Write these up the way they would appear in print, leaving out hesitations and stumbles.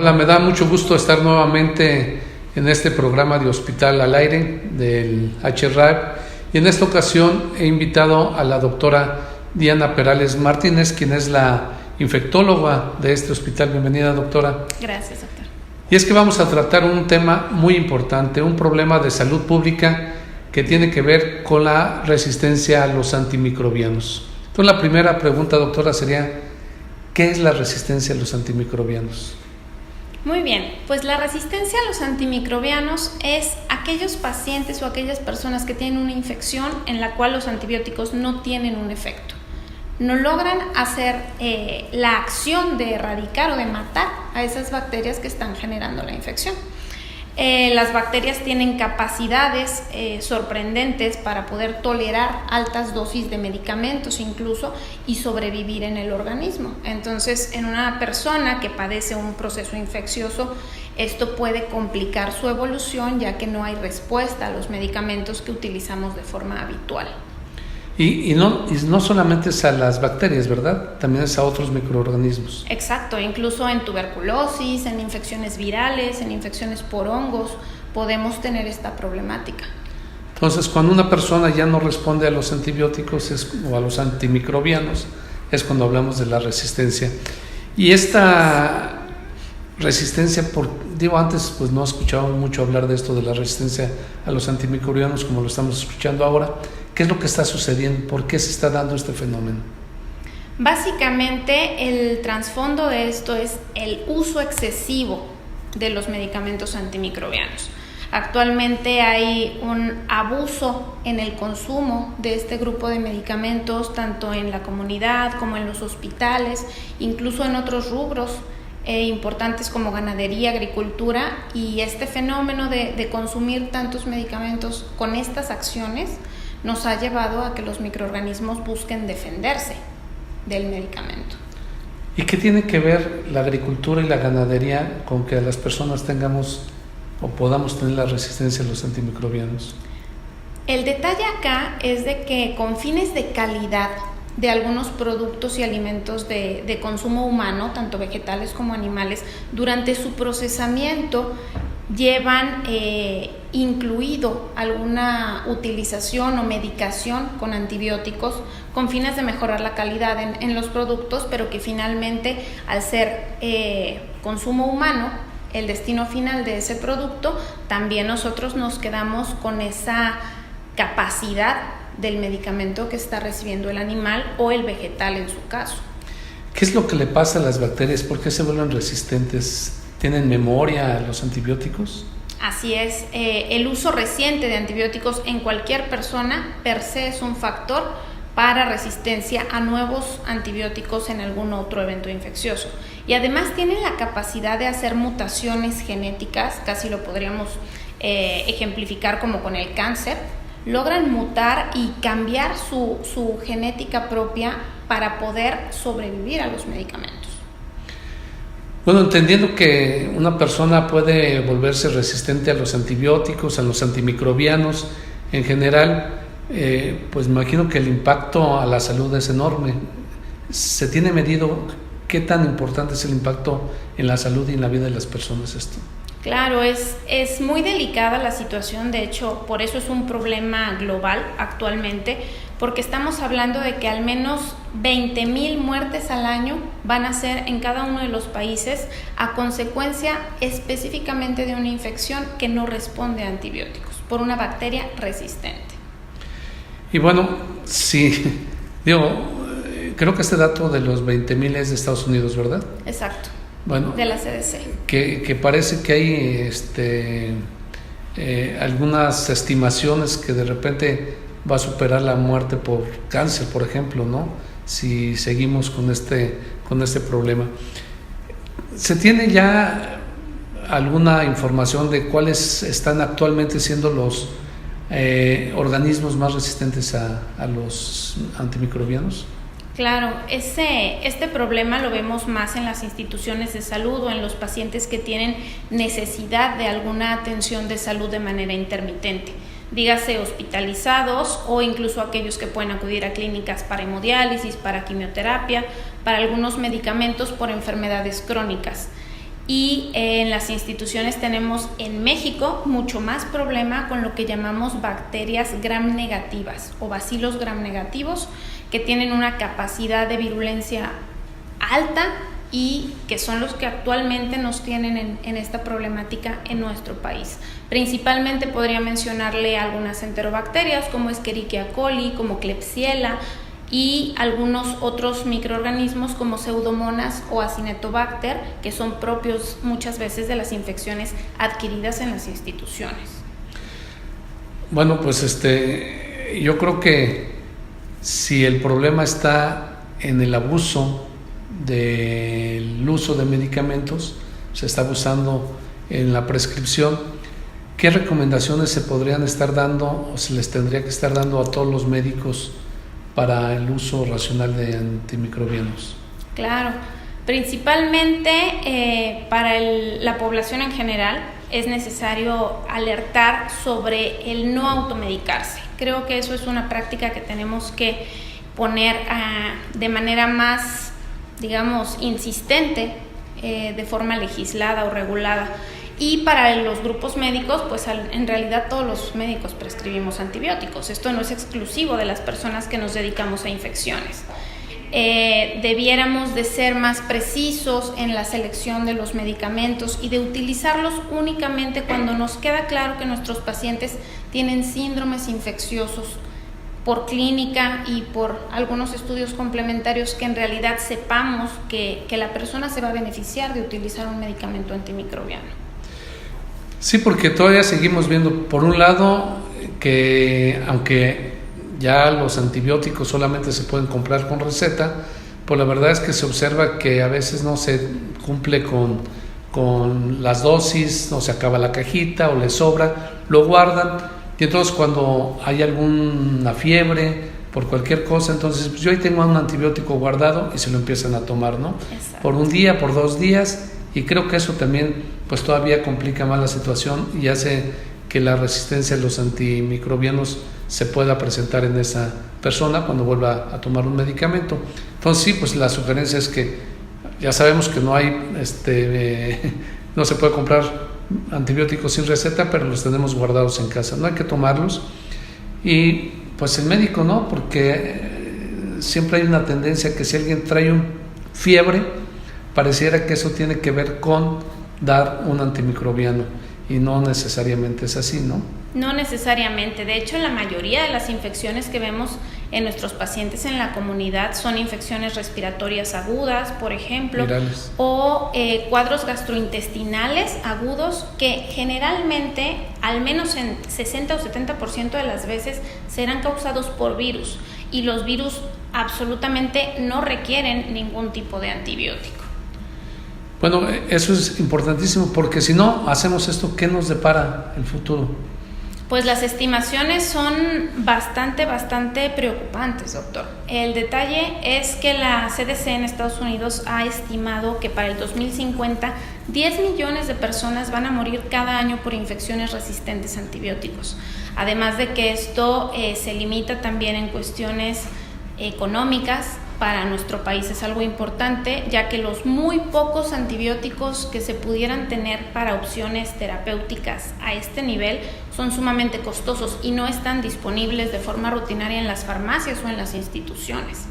Hola, me da mucho gusto estar nuevamente en este programa de Hospital al Aire del HRAP, y en esta ocasión he invitado a la doctora Diana Perales Martínez, quien es la infectóloga de este hospital. Bienvenida, doctora. Gracias, doctor. Y es que vamos a tratar un tema muy importante, un problema de salud pública que tiene que ver con la resistencia a los antimicrobianos. Entonces, la primera pregunta, doctora, sería: ¿qué es la resistencia a los antimicrobianos? Muy bien, pues la resistencia a los antimicrobianos es aquellos pacientes o aquellas personas que tienen una infección en la cual los antibióticos no tienen un efecto. No logran hacer la acción de erradicar o de matar a esas bacterias que están generando la infección. Las bacterias tienen capacidades sorprendentes para poder tolerar altas dosis de medicamentos incluso y sobrevivir en el organismo. Entonces, en una persona que padece un proceso infeccioso, esto puede complicar su evolución, ya que no hay respuesta a los medicamentos que utilizamos de forma habitual. Y no solamente es a las bacterias, ¿verdad? También es a otros microorganismos. Exacto, incluso en tuberculosis, en infecciones virales, en infecciones por hongos, podemos tener esta problemática. Entonces, cuando una persona ya no responde a los antibióticos o a los antimicrobianos, es cuando hablamos de la resistencia. Y esta resistencia, antes pues no he escuchado mucho hablar de esto de la resistencia a los antimicrobianos como lo estamos escuchando ahora. ¿Qué es lo que está sucediendo? ¿Por qué se está dando este fenómeno? Básicamente, el trasfondo de esto es el uso excesivo de los medicamentos antimicrobianos. Actualmente hay un abuso en el consumo de este grupo de medicamentos, tanto en la comunidad como en los hospitales, incluso en otros rubros importantes como ganadería, agricultura, y este fenómeno de consumir tantos medicamentos con estas acciones nos ha llevado a que los microorganismos busquen defenderse del medicamento. ¿Y qué tiene que ver la agricultura y la ganadería con que las personas tengamos o podamos tener la resistencia a los antimicrobianos? El detalle acá es de que con fines de calidad de algunos productos y alimentos de consumo humano, tanto vegetales como animales, durante su procesamiento llevan incluido alguna utilización o medicación con antibióticos con fines de mejorar la calidad en los productos, pero que finalmente, al ser consumo humano, el destino final de ese producto, también nosotros nos quedamos con esa capacidad del medicamento que está recibiendo el animal o el vegetal en su caso. ¿Qué es lo que le pasa a las bacterias? ¿Por qué se vuelven resistentes? ¿Tienen memoria a los antibióticos? Así es, el uso reciente de antibióticos en cualquier persona per se es un factor para resistencia a nuevos antibióticos en algún otro evento infeccioso. Y además tienen la capacidad de hacer mutaciones genéticas, casi lo podríamos ejemplificar como con el cáncer. Logran mutar y cambiar su genética propia para poder sobrevivir a los medicamentos. Bueno, entendiendo que una persona puede volverse resistente a los antibióticos, a los antimicrobianos en general, pues me imagino que el impacto a la salud es enorme. ¿Se tiene medido qué tan importante es el impacto en la salud y en la vida de las personas esto? Claro, es muy delicada la situación, de hecho, por eso es un problema global actualmente, porque estamos hablando de que al menos 20,000 muertes al año van a ser en cada uno de los países a consecuencia específicamente de una infección que no responde a antibióticos por una bacteria resistente. Y bueno, sí, creo que este dato de los 20,000 es de Estados Unidos, ¿verdad? Exacto. Bueno, de la CDC. Que parece que hay algunas estimaciones que de repente va a superar la muerte por cáncer, por ejemplo, ¿no? Si seguimos con este problema. ¿Se tiene ya alguna información de cuáles están actualmente siendo los organismos más resistentes a los antimicrobianos? Claro, este problema lo vemos más en las instituciones de salud o en los pacientes que tienen necesidad de alguna atención de salud de manera intermitente. Dígase hospitalizados o incluso aquellos que pueden acudir a clínicas para hemodiálisis, para quimioterapia, para algunos medicamentos por enfermedades crónicas. Y en las instituciones tenemos en México mucho más problema con lo que llamamos bacterias gram negativas o bacilos gram negativos, que tienen una capacidad de virulencia alta y que son los que actualmente nos tienen en esta problemática en nuestro país. Principalmente podría mencionarle algunas enterobacterias como Escherichia coli, como Klebsiella, y algunos otros microorganismos como Pseudomonas o Acinetobacter, que son propios muchas veces de las infecciones adquiridas en las instituciones. Bueno, pues yo creo que si el problema está en el abuso del uso de medicamentos, se está abusando en la prescripción, ¿qué recomendaciones se podrían estar dando o se les tendría que estar dando a todos los médicos para el uso racional de antimicrobianos? Claro, principalmente para la población en general es necesario alertar sobre el no automedicarse. Creo que eso es una práctica que tenemos que poner de manera más, digamos, insistente, de forma legislada o regulada. Y para los grupos médicos, pues en realidad todos los médicos prescribimos antibióticos. Esto no es exclusivo de las personas que nos dedicamos a infecciones. Debiéramos de ser más precisos en la selección de los medicamentos y de utilizarlos únicamente cuando nos queda claro que nuestros pacientes tienen síndromes infecciosos por clínica y por algunos estudios complementarios que en realidad sepamos que la persona se va a beneficiar de utilizar un medicamento antimicrobiano. Sí, porque todavía seguimos viendo, por un lado, que aunque ya los antibióticos solamente se pueden comprar con receta, pues la verdad es que se observa que a veces no se cumple con las dosis, no se acaba la cajita o le sobra, lo guardan, y entonces cuando hay alguna fiebre por cualquier cosa, entonces pues yo ahí tengo un antibiótico guardado y se lo empiezan a tomar, ¿no? Exacto. Por un día, por 2 días, y creo que eso también pues todavía complica más la situación y hace que la resistencia a los antimicrobianos se pueda presentar en esa persona cuando vuelva a tomar un medicamento. Entonces sí, pues la sugerencia es que ya sabemos que no hay no se puede comprar antibióticos sin receta, pero los tenemos guardados en casa, no hay que tomarlos. Y pues el médico no, porque siempre hay una tendencia que si alguien trae fiebre, pareciera que eso tiene que ver con dar un antimicrobiano, y no necesariamente es así, ¿no? No necesariamente. De hecho, la mayoría de las infecciones que vemos en nuestros pacientes en la comunidad son infecciones respiratorias agudas, por ejemplo, virales, o cuadros gastrointestinales agudos que generalmente, al menos en 60 o 70% de las veces, serán causados por virus, y los virus absolutamente no requieren ningún tipo de antibiótico. Bueno, eso es importantísimo, porque si no hacemos esto, ¿qué nos depara el futuro? Pues las estimaciones son bastante preocupantes, doctor. El detalle es que la CDC en Estados Unidos ha estimado que para el 2050 10 millones de personas van a morir cada año por infecciones resistentes a antibióticos. Además de que esto se limita también en cuestiones económicas. Para nuestro país es algo importante, ya que los muy pocos antibióticos que se pudieran tener para opciones terapéuticas a este nivel son sumamente costosos y no están disponibles de forma rutinaria en las farmacias o en las instituciones.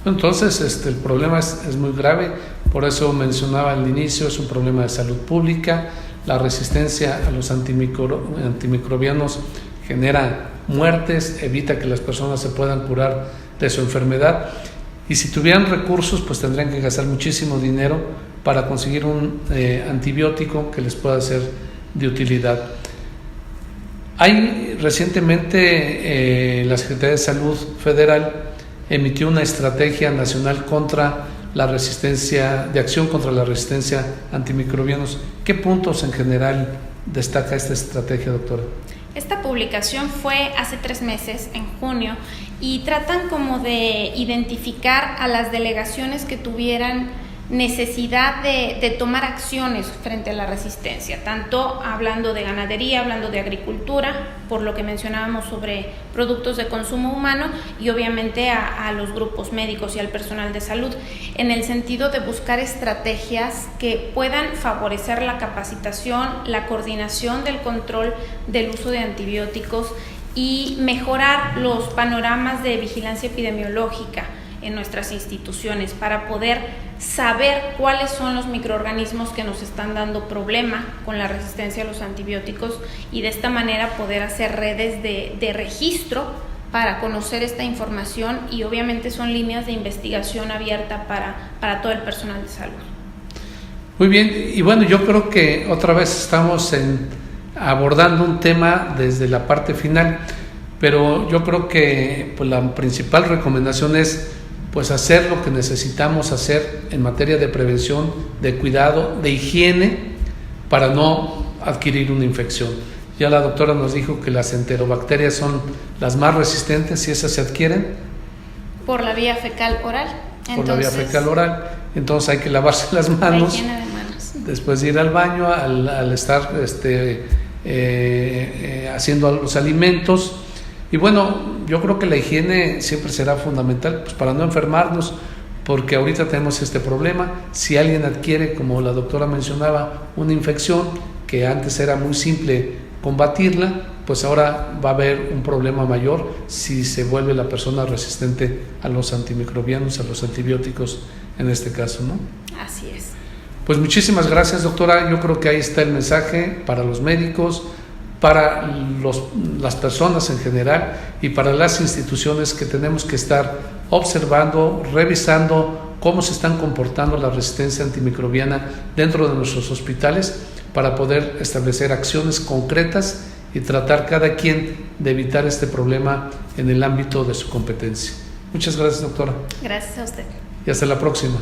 Entonces, el problema es muy grave, por eso mencionaba al inicio, es un problema de salud pública. La resistencia a los antimicrobianos genera muertes, evita que las personas se puedan curar de su enfermedad. Y si tuvieran recursos, pues tendrían que gastar muchísimo dinero para conseguir un antibiótico que les pueda ser de utilidad. Recientemente la Secretaría de Salud Federal emitió una estrategia nacional contra la resistencia, de acción contra la resistencia a antimicrobianos. ¿Qué puntos en general destaca esta estrategia, doctora? Esta publicación fue hace 3 meses, en junio, y tratan como de identificar a las delegaciones que tuvieran necesidad de tomar acciones frente a la resistencia, tanto hablando de ganadería, hablando de agricultura, por lo que mencionábamos sobre productos de consumo humano, y obviamente a los grupos médicos y al personal de salud, en el sentido de buscar estrategias que puedan favorecer la capacitación, la coordinación del control del uso de antibióticos y mejorar los panoramas de vigilancia epidemiológica en nuestras instituciones para poder saber cuáles son los microorganismos que nos están dando problema con la resistencia a los antibióticos, y de esta manera poder hacer redes de registro para conocer esta información, y obviamente son líneas de investigación abierta para todo el personal de salud. Muy bien, y bueno, yo creo que otra vez estamos abordando un tema desde la parte final, pero yo creo que pues, la principal recomendación es pues hacer lo que necesitamos hacer en materia de prevención, de cuidado, de higiene, para no adquirir una infección. Ya la doctora nos dijo que las enterobacterias son las más resistentes y esas se adquieren por la vía fecal oral. Entonces hay que lavarse las manos, la higiene de manos, después de ir al baño, al estar haciendo los alimentos. Y bueno, yo creo que la higiene siempre será fundamental, pues, para no enfermarnos, porque ahorita tenemos este problema. Si alguien adquiere, como la doctora mencionaba, una infección que antes era muy simple combatirla, pues ahora va a haber un problema mayor si se vuelve la persona resistente a los antimicrobianos, a los antibióticos en este caso, ¿no? Así es. Pues muchísimas gracias, doctora. Yo creo que ahí está el mensaje para los médicos, para las personas en general y para las instituciones, que tenemos que estar observando, revisando cómo se están comportando la resistencia antimicrobiana dentro de nuestros hospitales, para poder establecer acciones concretas y tratar cada quien de evitar este problema en el ámbito de su competencia. Muchas gracias, doctora. Gracias a usted. Y hasta la próxima.